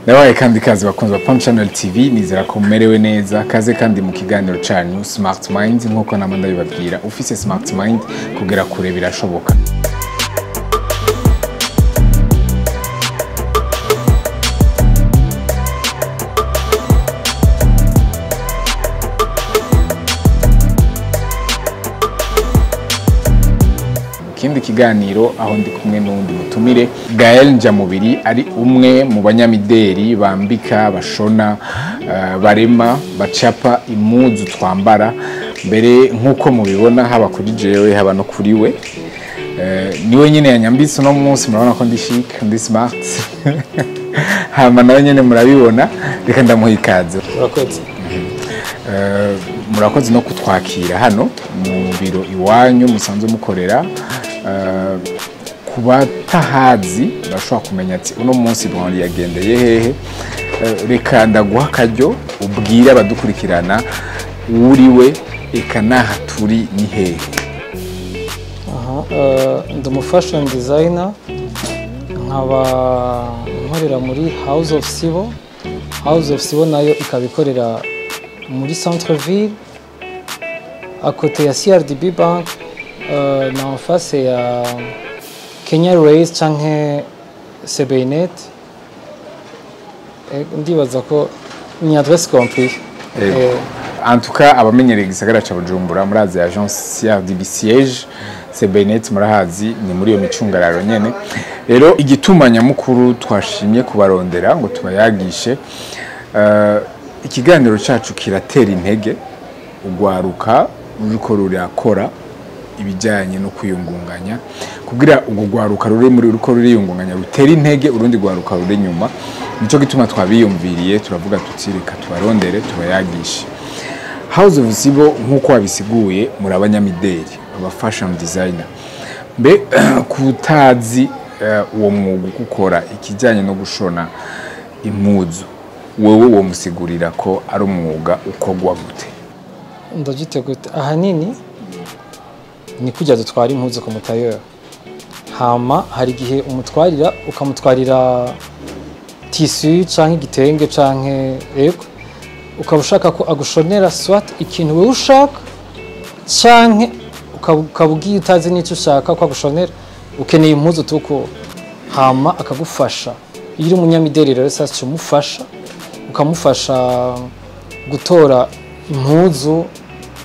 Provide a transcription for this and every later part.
Nabaye kandi kazi bakunze ba Pam Channel TV nizera ko mumerewe neza kaze kandi mu kiganiro cyanyu Smart Mind nkuko namanda bibabwira ufise Smart Mind kugera kure birashoboka. Kindi kiganiro aho ndi kumwe n'undi mutumire Gael Njamubiri ari umwe mu banyamideri bambika bashona barema bacapa imuzu twambara mbere nkuko mubibona haba kuri jewe haba no kuri we niwe nyine yanyambitse no munsi murabona ko ndi chic ndi smart hama nawe nyine murabibona reka ndamuha ikaze. Murakoze no kutwakira hano mu biro iwanyu musanzwe mukorera kuba tahazi bashobora kumenya ati uno munsi bwandi yagendeye hehe reka ndaguha akaryo ubwire abadukurikirana uriwe eka naha turi ni hehe. Ndi mu fashion designer nkaba nkorera muri House of Sibo. House of Sibo nayo ikabikorera muri centre ville à côté ya CRDB Bank na en face ya Kenya Race canke CBNet. Ndibaza ko ni adresse complete. En tout cas abamenyereye gisagara ca Bujumbura murazi agence CRDB siège CBNet murahazi ni muri yo micungararo nyene. Rero igituma nyamukuru twashimye kubarondera ngo tubayagishe ikiganiro cyacu kiratera intege ugwaruka uriko rurakora ibijyanye no kwiyungunganya kugira ubwo gwaruka ruri muri uriko ruriyungunganya rutera intege urundi gwaruka ruri nyuma nico gituma twabiyumviriye turavuga tutsirika tubarondere tubayagishe. House of Sibo nkuko wabisiguye muri abanyamideri aba fashion designer mbe kutazi uwo mwuga gukora ikijyanye no gushona impuzu wewe wo musigurira ko ari umwuga ukogwa gute? Ndagite gute ahanini ni kujya dutwara impuzu ku mutayeur hama hari gihe umutwarira ukamutwarira tissu canke igitenge canke ego ukabushaka ko agushonera swat ikintu wewe ushaka canke ukabugiye utazi n'icyo ushaka ko agushonera ukeneye impuzu tuko hama akagufasha iyo umunyamideri rero sasa umufasha ukamufasha gutora impuzu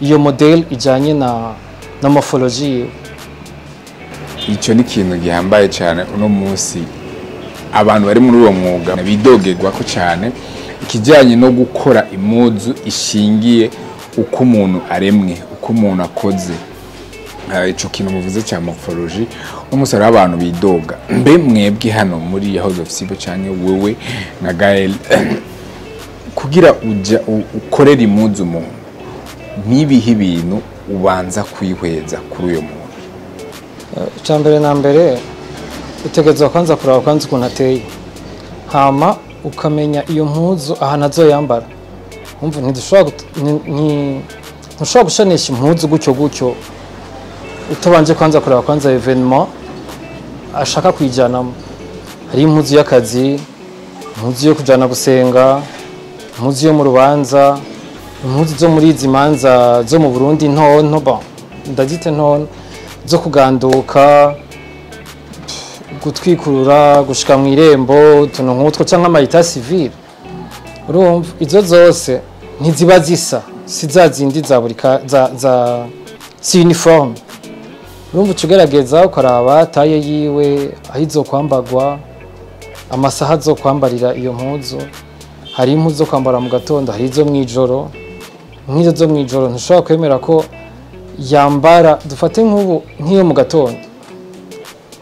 iyo model ijanye na morphology. Icyo ni ikintu gihambaye cyane uno munsi abantu bari muri uwo mwuga bidogerwa ko cyane ikijyanye no gukora impuzu ishingiye uko umuntu aremwe uko umuntu akoze. Ico kintu muvuze cya morphology umusara abantu bidoga mbe mwebwe hano muri House of Sibo cyane wewe na Gael kugira uja ukorera impuzu umuntu nibihe ibintu ubanza kwihweza kuri uyo muntu? Cyambere na mbere utegezwa kwanza kuraba kwanza ukuntu ateye hama ukamenya iyo mpuzu ahantu azoyambara. Umva ntidushobora gushanisha impuzu gutyo utabanje kwanza kuraba kwanza evenement ashaka kwijyanamo. Hari impuzu y'akazi, impuzu yo kujana gusenga, impuzu yo mu rubanza, impuzu zo muri izi manza zo mu Burundi nto ba ndagite nto zo kuganduka gutwikurura gushika mu irembo tuno nkutwo cyangwa amayita civil. Urumva izo zose ntiziba zisa sizazindi za burika za si uniform. Urumva ucugerageza ukaraba taye yiwe ahizo kwambagwa amasaha zo kwambarira iyo mpuzu. Hari impuzu zo kwambara mu gatondo hari izo mwijoro nk'izo zo mwijoro ntushobora kwemera ko yambara dufate nk'iyo mu gatondo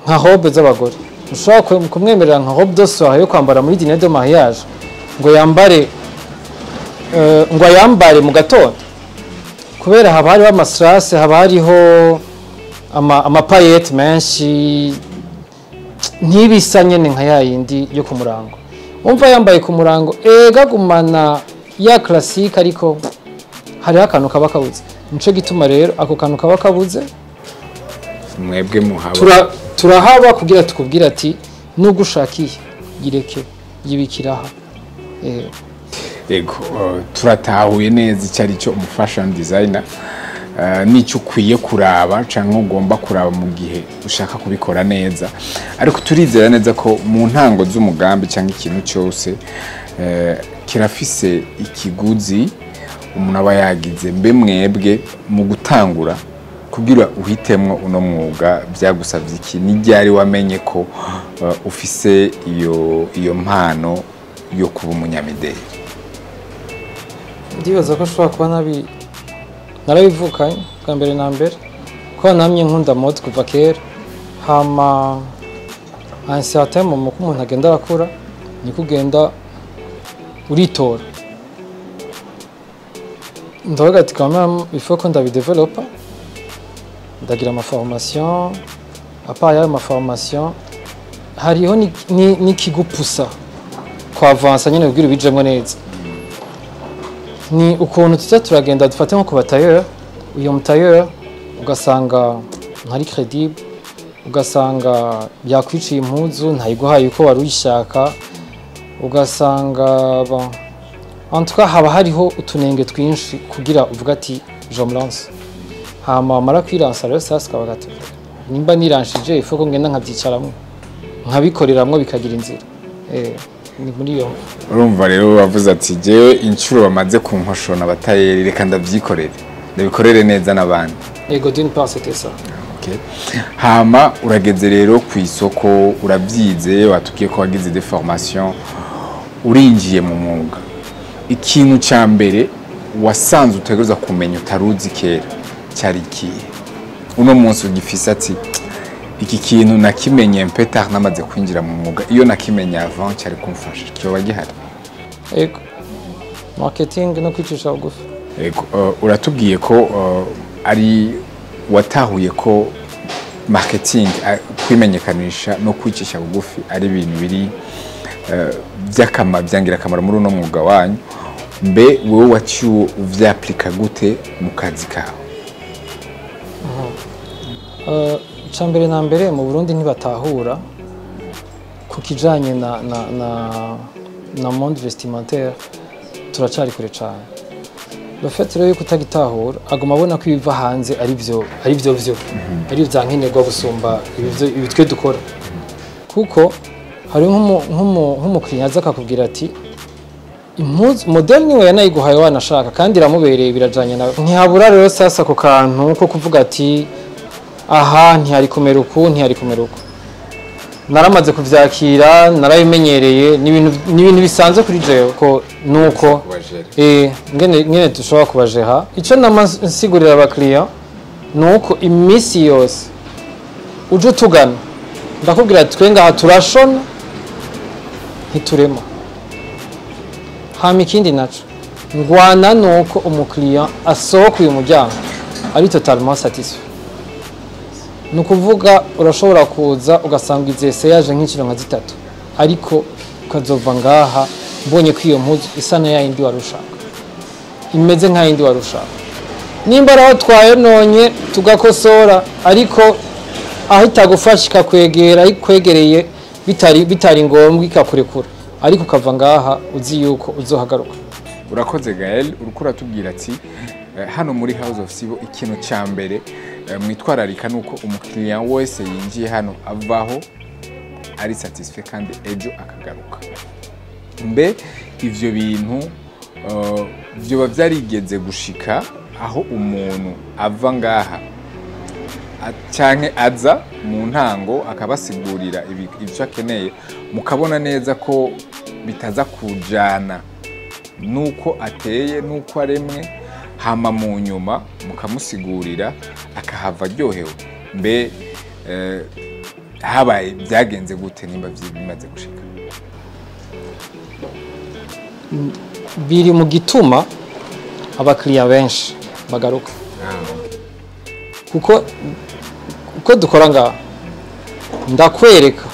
nka robe z'abagore ntushobora kumwemerera nka robe de soirée yo kwambara muri dîner de mariage ngo yambare mu gatondo kubera haba hariho amastrase haba hariho amapayete menshi ntibisa nyene nka yayindi yo ku murango. Umva yambaye ku murango gumana ya classique ariko hari akantu kaba kabuze. Nico gituma rero ako kantu kaba kabuze mwebwe muhaba turahaba kugira tukubwira ati nubwo ushakiye gireke yibikiraha Ego turatahuye neza icyo ari cyo fashion designer n'icyo ukwiye kuraba cyangwa ugomba kuraba mu gihe ushaka kubikora neza, ariko turizera neza ko mu ntango z'umugambi cyangwa ikintu cyose kirafise ikiguzi umuntu aba yagize. Mbe mwebwe mu gutangura kugira uhitemwo uno mwuga byagusabye iki? N'iryari wamenye ko ufise iyo mpano yo kuba umunyamideli? Ndibaza ko ashobora kuba narabivukanye bwa mbere na mbere, ko namye nkunda mode kuva kera. Hama un certain moment ko umuntu agenda arakura niko ugenda uritora. Ndavuga ati quand même il faut que ndabidevelopa, ndagira ama formation. À part ya ma formation hariho n'ikigupusa kwa avancer nyine kugira ubijemwe neza. Ni ukuntu tuza turagenda dufate nko ku batailleur, uyo mutailleur ugasanga ntari credible, ugasanga yakwiciye impuzu ntayiguhaye uko wari uyishaka, ugasanga en tout cas haba hariho utunenge twinshi kugira uvuga ati je me lance. Hama mara kwiransa rero sasa kabaga ati nimba niranshije ifo ko ngenda nkabyicaramwe nkabikoreramwe bikagira inzira. Ni muri yo. Urumva rero bavuze ati jewe incuro bamaze kunkoshona abatayeri reka ndavyikorere ndabikorere neza n'abandi. Ego d'une part c'était ça. Okay. Hama urageze rero ku isoko urabyize, watukiye ko wagize des formations, urinjiye mu mwuga. Ikintu cya mbere wasanze utegereza kumenya utaruzi kera cyari ikihe? Uno munsi ugifise ati iki kintu nakimenye mpeta namaze kwinjira mu mwuga, iyo nakimenye avant cyari kumfasha cyo bagihari? Ego marketing no kwicisha bugufi. Ego uratubwiye ko ari watahuye ko marketing kwimenyekanisha no kwicisha bugufi ari ibintu biri byangira akamaro muri uno mwuga wanyu. Mbe wowe waciye uvyaplika gute mu kazi kawe? Chambere na mbere mu Burundi ntibatahura ku kijanye na monde vestimentaire, turacari kure cyane. Le fait rero yuko utagitahura agoma abona ko ibiva hanze ari byo ari byankenerwa gusumba ibi twe dukora. Kuko hari nk'umukiriya aza akakubwira ati impuzu model niwe yanayiguhaye wanashaka kandi iramubereye birajanye nawe. Ntihabura rero sasa ku kantu ko kuvuga ati aha ntihari kumera uku ntihari kumera uku. Naramaze kuvyakira, narabimenyereye, ni ibintu bisanzwe kuri jewe ko nuko ngene dushobora kubajeha. Ico namansigurira abakiriya nuko imisi yose uje utugana ndakubwira twe ngaha turashona ntiturema. Hama ikindi naco ngwana nuko umukiriya asohoka uyu muryango ari totalement satisfait. Nukuvuga urashobora kuza ugasanga izese yaje nk'ikiro nka 3 ariko ukazova ngaha mbonye ko iyo mpuzu isa na yindi warushaka, imeze nka yindi warushaka. Nimba raho twayononye tugakosora, ariko aho itagufasha ikakwegera ikwegereye bitari ngombwa ikakurekura, ariko ukava ngaha uzi yuko uzohagaruka. Urakoze Gael, urukura tubwira ati hano muri House of Sibo ikintu cya mbere mwitwararika nuko umukiriya wese yinjiye hano avaho ari satisfait kandi ejo akagaruka. Mbe ivyo bintu byo byarigeze gushika aho umuntu ava ngaha canke aza mu ntango akabasigurira ivyo akeneye mukabona neza ko bitaza kujana nuko ateye nuko aremwe, hama mu nyuma mukamusigurira akahava ryohewe? Mbe habaye byagenze gute nimba bimaze gushika? Biri mu gituma abakiriya benshi bagaruka. Kuko dukora ngaha ndakwereka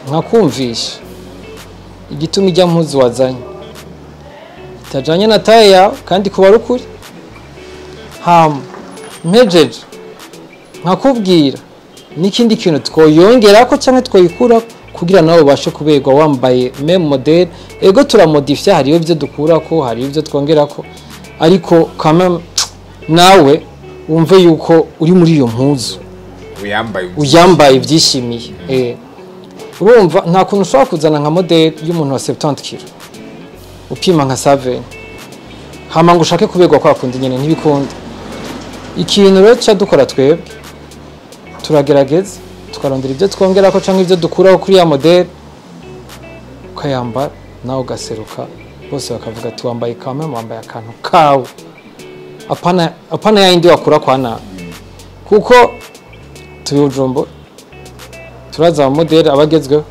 nkakumvisha igituma ijya mpuzu wazanye itajanye na taye yawe kandi kuba ari ukuri. Hama mpejeje nkakubwira n'ikindi kintu twoyongerako canke twoyikura kugira nawe ubashe kuberwa wambaye même modèle ego turamodifya hariyo ibyo dukurako hariyo ibyo twongerako ariko quand même nawe wumve yuko uri muri iyo mpuzu uyambaye ibyishimiye urumva nta kuntu ushobora kuzana nka modèle y'umuntu wa 70 kg upima nka 7 hama ngo ushake kuberwa kwa kundi nyene ntibikunda ikintu rero cyadukora twebwe turagerageza tukarondera ibyo twongerako cyangwa ibyo dukuraho kuri ya modèle ukayambara nawe ugaseruka bose bakavuga ati wambaye kame wambaye akantu kawe apana ya indi wakura kwa na kuko tuyujumbo turaza mu modèle abagezweho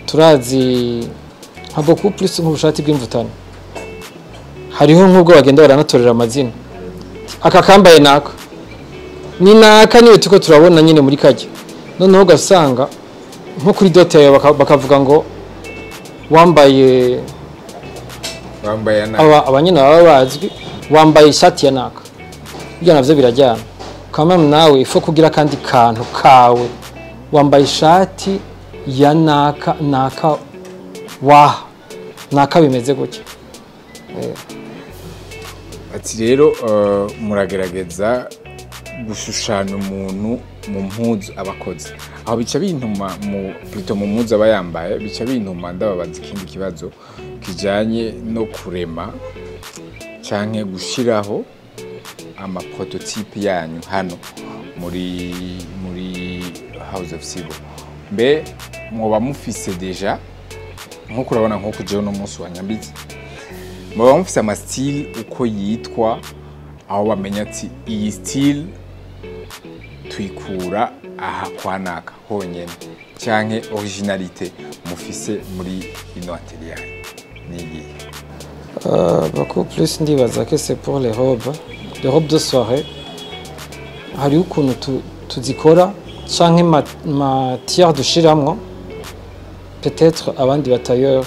turazi nka beaucoup plus nk'ubushati bw'imvutano hariho nk'ubwo bagenda baranatorera amazina aka kambaye naka ni naka niwe tuko turabona nyine muri kajya noneho ugasanga nko kuri dote yawe bakavuga ngo wambaye abanyina baba bazwi wambaye ishati ya naka ibyo navyo birajyana kama nawe ifo kugira kandi kantu kawe wambaye ishati ya naka naka bimeze gutya ati rero muragerageza gushushanya umuntu mu mpuzu abakozi aho bica bintuma mu mpuzu aba yambaye bica bintuma ndababaza ikindi kibazo kijanye no kurema canke gushiraho ama prototype yanyu hano muri House of Sibo mbe mwoba mufise deja nko kurabona nko kujeho no munsi wa Nyambizi mwoba mufise ama style uko yitwa aho bamenya ati iyi style twikura aha kwanaka honyene canke originalité mufise muri ino atelier nigi beaucoup plus ndibaza que c'est pour les robes de soirée hari ukuntu tuzikora canke matière dushiramwo peut-être abandi batailleur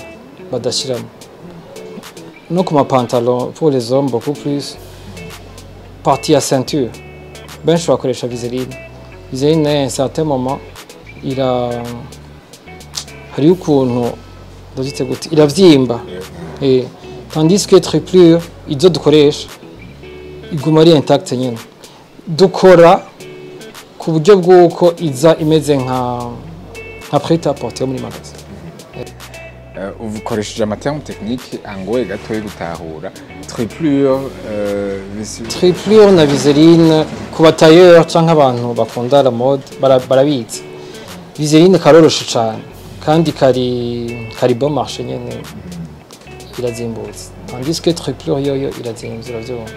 badashiramo no ku pantalon pour les hommes beaucoup plus partie à ceinture benshi bakoresha viseline à un certain moment hari ukuntu ndagite gute iravyimba tandis que triplure izo dukoresha iguma ari intact nyine dukora ku buryo bw'uko iza imeze nka prêt à porter muri magasin ukoresheje amaterme technique angoye gatoye gutahura triplure na viseline ku batailleur canke abantu bakunda la mode barabitse viseline karoroshe cyane kandi kari bon marché nyene irazimbutse tandis que triplure yoyo irazimvye uravyumva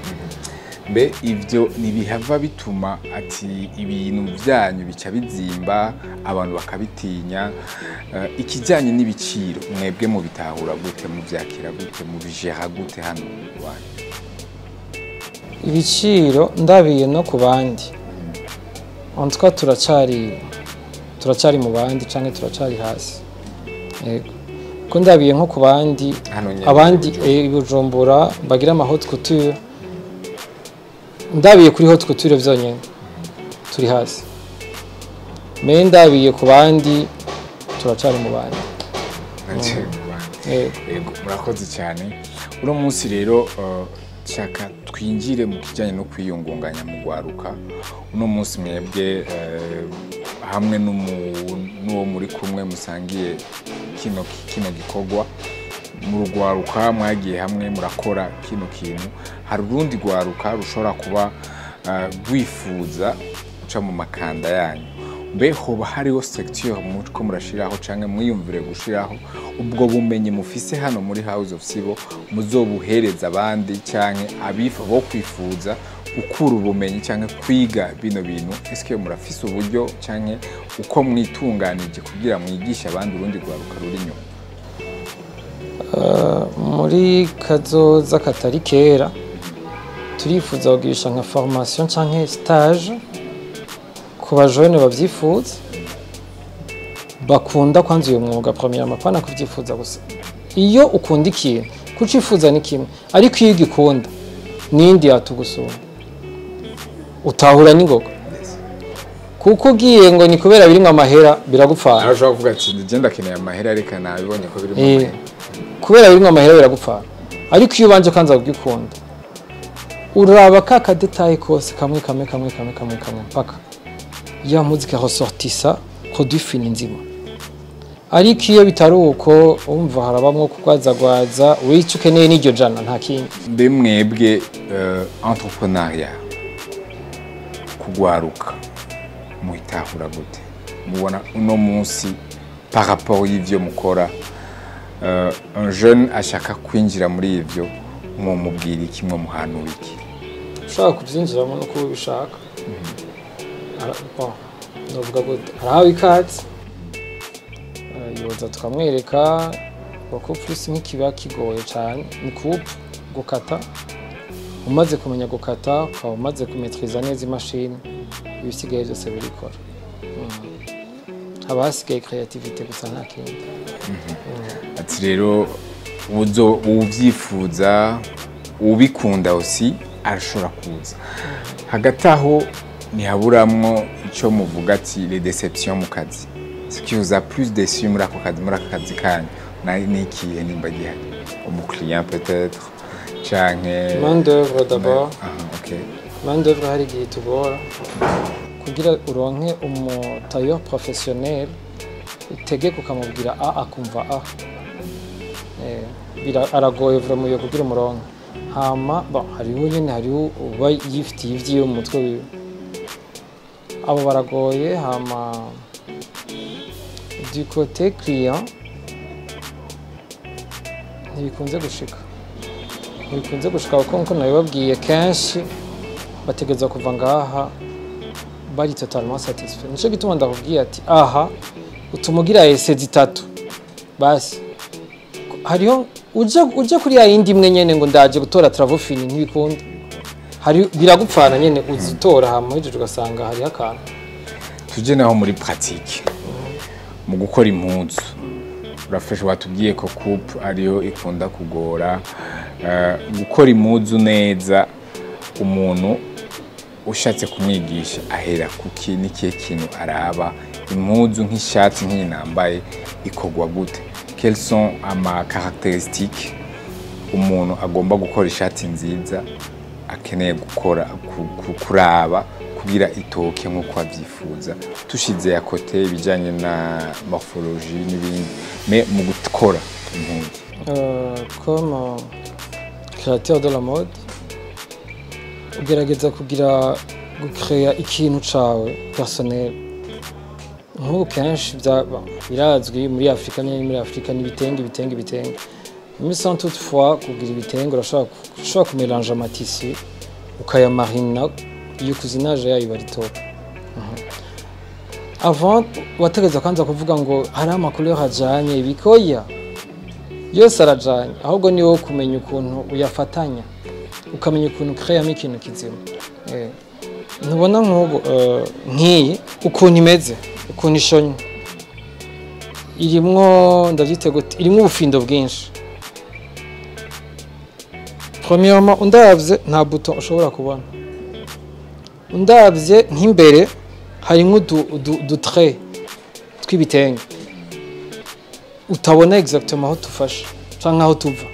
mbe ivyo nibihava bituma ati ibintu byanyu bica bizimba abantu bakabitinya ikijyanye n'ibiciro mwebwe mu bitahura gute mu byakira gute mu bijera gute hano wanyu ibiciro ndabiye no ku bandi on twa turacari mu bandi canke turacari hasi yego ko ndabiye nko ku bandi abandi Bujumbura bagira ama haute couture ndabiye kuri haute couture vyonyene turi hasi me ndabiye ku bandi turacari mu bandi yego murakoze cyane uno munsi rero shaka twinjire mu kijyanye no kwiyungunganya mu gwaruka uno munsi mwebwe hamwe n'uwo muri kumwe musangiye kino gikogwa mu rugwaruka mwagiye hamwe murakora kino kintu hari urundi gwaruka rushobora kuba rwifuza guca mu makanda yanyu mbe hoba hariho structure ko murashiraho canke mwiyumvire gushiraho ubwo bumenyi mufise hano muri House of Sibo muzobuhereza abandi canke abifa bo kwifuza ukura ubumenyi canke kwiga bino bintu eske murafise uburyo canke uko mwitunganije kugira mwigisha abandi urundi gwaruka ruri nyuma muri kazoza katari kera turifuza kugirisha nka formation canke stage ku bajene bavyifuza bakunda kwanza uyu mwuga premier amapana kuvyifuza gusa iyo ukunda ikintu kucifuza ni kimwe ariko iyo ugikunda nindi yatugusuma utahura n'ingoga kuko ugiye ngo ni kubera birimwe amahera biragupfana arashobora kuvuga ati njye ndakeneye amahera reka nabibonye ko birimo amahera kubera birimwe amahera biragupfana ariko iyo ubanje kanza kugikunda uraba ka detail kose kamwe paka ya muzika ressortissa produit fini nzima ariko iyo bitari uko umva harabamwo kugwazagwaza wica ukeneye n'iryo jana nta kindi mbe mwebwe entrepreneuria kugwaruka muhitahura gute mubona uno munsi par rapport y'ivyo mukora un jeune ashaka kwinjira muri ivyo mumubwira iki mwe muhanura iki ushaka kubyinjiramo no kuba ubishaka novuga gute harahawe ikaze yoza tukamwereka kuko plus nk'ikiba kigoye cyane ni gukata umaze kumenya gukata ukaba umaze kumetriza neza imashini ibisigaye byose birikora haba hasigaye creativity gusa nta kindi ati rero uvyifuza ubikunda aussi arashobora kuza hagati aho ntihaburamwo icyo muvuga ati les déceptions mu kazi ce qui vous a plus déçu muri ako kazi kanyu ni ikihe nimba gihari umukiriya peut-être canke main d'œuvre d'abord okay main d'œuvre hari igihe tugora kugira uronke umutailleur professionnel utegeka ukamubwira a akumva a aragoye vraiment yo kugira umuronke hama hariho nyene hariho uba yifitiye ivyiwe mu mutwe wiwe abo baragoye hama du côté client ntibikunze gushika kuko nkuko nabibabwiye kenshi bategeza kuva ngaha bari totalement satisfait nico gituma ndakubwiye ati aha utumugira ese zitatu basi hariho uje kuri ya yindi imwe nyene ngo ndaje gutora travaux fini ntibikunda hari biragupfana nyene uzitora hama hejeje ugasanga hari akantu tuje naho muri pratique mu gukora impunzu urafashe watubwiye ko coupe ariyo ikunda kugora gukora impunzu neza umuntu ushatse kumwigisha ahera kuki nikiye kintu araba impunzu nk'ishati nk'inambaye ikogwa gute quelles sont ama caractéristiques umuntu agomba gukora ishati nziza akeneye gukora kuraba kugira itoke nkuko avyifuza tushize ya kote ibijanye na morphologie n'ibindi mais mu gukora impunzu comme créateur de la mode ugerageza kugira gucrea ikintu cawe personnel nk'ubu kenshi birazwi muri Afrika n'ibitenge mais sans toutefois kugira ibitenge urashobora kumélanger amatisi ukayamarina iyo kuzinage yayo bari top avant wategeza kanza kuvuga ngo hari amacouleur ajanye ibikoya yose arajanye ahubwo ni wowe kumenya ukuntu uyafatanya ukamenya ukuntu créer ikintu kizima ntubona nk'ubu nk'iyi ukuntu imeze ukuntu ishonye irimwo ndavyitego irimwo ubufindo bwinshi premièrement undavye nta bouton ushobora kubona undavye nk'imbere harimwo du trait tw'ibitenge utabona exactement aho tufashe canke aho tuva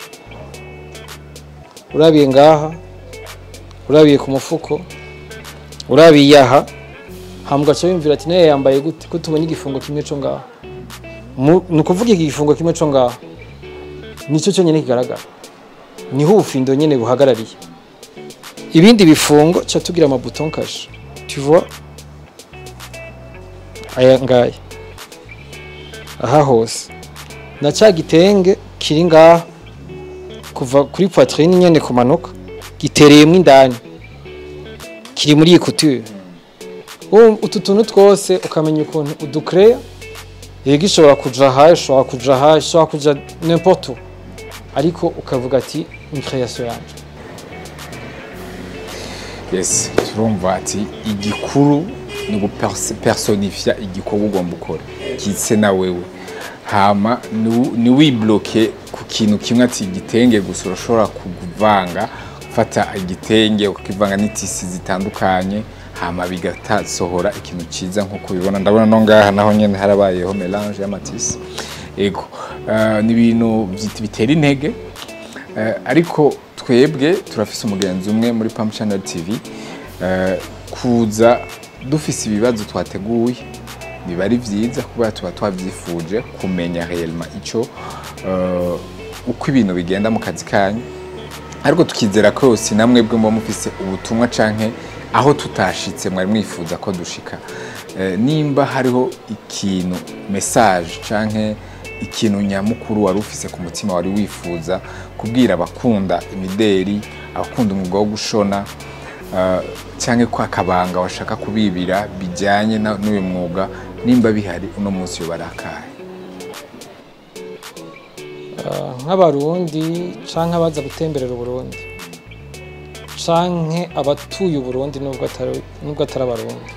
urabiye ngaha urabiye ku mufuko urabiye aha hambwa cyo bimvira ati naye yambaye gute ko tubona igifungo kimwe cyo ngaha nukuvuga iki gifungo kimwe cyo ngaha nico cyo nyene kigaragara niho ubufindo nyene buhagarariye ibindi bifungo cyo tugira ama bouton cache tu vois aya ngaya aha hose na ca gitenge kiri ngaha kuva kuri poitrine nyene kumanuka gitereyemo indani kiri muri couture utu tuntu twose ukamenya ukuntu uducrea yego ishobora kuja hayi ishobora kuja n'importe où ariko ukavuga ati ni création yanje yes turumva ati igikuru ni gupersonifia igikorwa ugomba ukora kitse na wewe hama ni wibloke ku kintu kimwe ati igitenge gusa urashobora kuvanga ufata igitenge ukivanga n'itisi zitandukanye hama bigatasohora ikintu ciza nkuko bibona ndabona no ngaha naho nyene harabayeho mélange y'amatisi ego ni ibintu bitera intege ariko twebwe turafise umugenzi umwe muri Pump Channel TV kuza dufise ibibazo twateguye biba ari vyiza kuba tuba twavyifuje kumenya réellement ico uko ibintu bigenda mu kazi kanyu ariko tukizera ko sinamwe bwe mu mufise ubutumwa canke aho tutashitse mwari mwifuza ko dushika nimba hariho ikintu message canke ikintu nyamukuru wari ufise ku mutima wari wifuza kubwira abakunda imideri abakunda umwuga wo gushona canke kwa kabanga washaka kubibira bijyanye n'uyu mwuga nimba bihari uno munsi yo barakaye nk'abarundi canke abaza gutemberera Burundi canke abatuye Burundi nubwo atari abarundi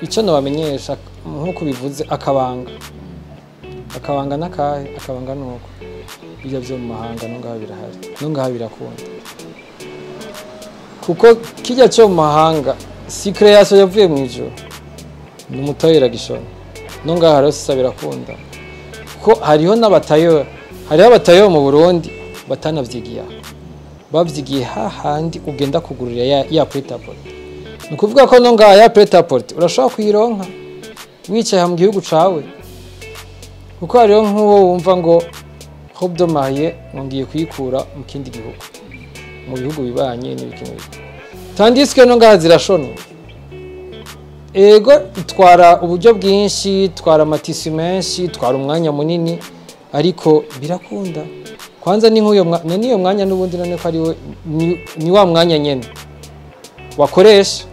ico no bamenyesha nkuko bivuze akabanga nakahe akabanga nuko bijya byo mu mahanga no ngaha birahari no ngaha birakunda kuko kijya cyo mu mahanga si création yavuye mu ijoro ni umutayera gishona no ngaha rose birakunda ko hariho n'abatayo hariho abatayo mu Burundi batanavyigiya bavyigiye hahandi ugenda kugurira ya prêt-à-porter nukuvuga ko no ngaha ya prêt-à-porter urashobora kuyironka wicaye mu gihugu cawe kuko hariho nk'uwo wumva ngo robe de mariée ngiye kuyikura mu kindi gihugu mu bihugu bibanye n'ibikino tandis que no ngaha zirashona ego itwara uburyo bwinshi twara amatisi menshi twara umwanya munini ariko birakunda kwanza ni nk'uyo niyo mwanya n'ubundi none ko ari we ni wa mwanya nyene wakoresha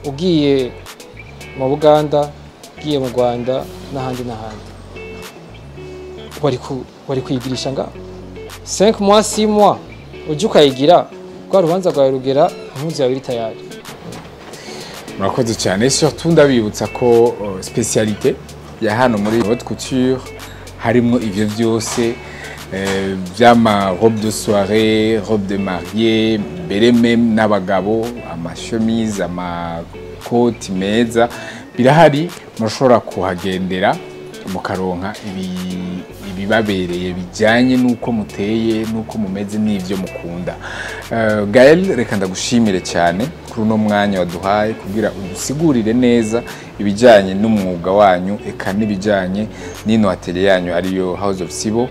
ugiye mu Buganda ugiye mu Rwanda n'ahandi wari kuyigirisha nga 5 mois 6 mois uje ukayigira kwa rubanza rwawe rugera impuzu yawe iri tayari. Murakoze cyane surtout ndabibutsa ko spécialité ya hano muri haute couture harimo ivyo byose vyama robe de soirée, robe de mariée, mbere même n'abagabo ama chemise ama coat meza birahari mushobora kuhagendera mukaronka ibibabereye bijyanye nuko muteye nuko mumeze n'ivyo mukunda. Gaël reka ndagushimire cyane kuri uno mwanya waduhaye kugira udusigurire neza ibijyanye n'umwuga wanyu eka n'ibijyanye n'ino atelier yanyu ariyo House of Sibo.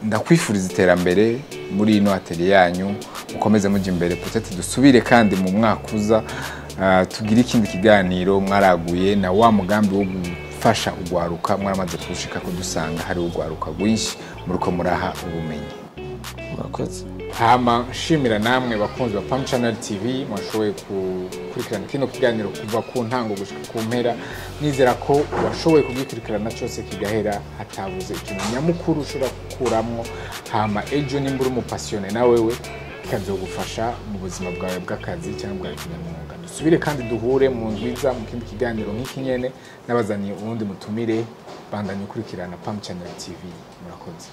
Ndakwifuriza iterambere muri ino atelier yanyu mukomeze mujya imbere peut-être dusubire kandi mu mwaka uza tugira ikindi kiganiro mwaraguye na wa mugambi wo gufasha ugwaruka mwaramaze kushika ko dusanga hari ugwaruka rwinshi muriko muraha ubumenyi. Murakoze. Hama shimira namwe bakunzi ba Pump Channel TV mwashoboye kukurikirana kino kiganiro kuva ku ntango gushika ku mpera nizera ko washoboye kugikurikirana cyose kigahera hatabuze ikintu nyamukuru ushobora gukuramwo hama ejo nimbura umupasione na wewe kikazogufasha mu buzima bwawe bw'akazi cyangwa bwa kinyamwuga. Dusubire kandi duhure mu ndwiza mu kindi kiganiro nk'iki nyene nabazaniye ubundi mutumire bandanye ukurikirana Pump Channel TV. Murakoze.